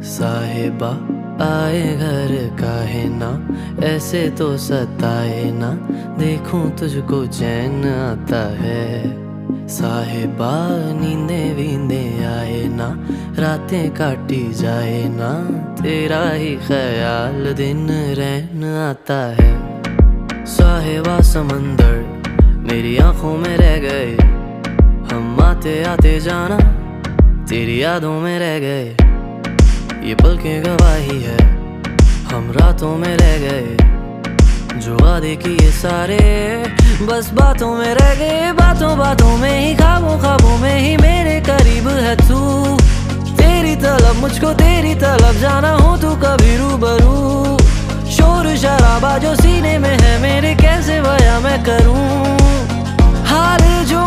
साहिबा आए घर काहे ना, ऐसे तो सताए ना, देखूं तुझको चैन आता है। साहिबा नींदे वींदे आए ना, रातें काटी जाए ना, तेरा ही ख्याल दिन रहन आता है। साहिबा समंदर मेरी आंखों में रह गए, हम आते आते जाना तेरी यादों में रह गए। ये पल की गवाही है, हम रातों में रह गए, जो वादे किए सारे बस बातों में रह गए। बातों बातों में ही, ख्वाबों ख्वाबों में ही मेरे करीब है तू। तेरी तलब मुझको तेरी तलब, जाना हो तू कभी रूबरू। शोर शराबा जो सीने में है मेरे, कैसे बयां मैं करूं हाल जो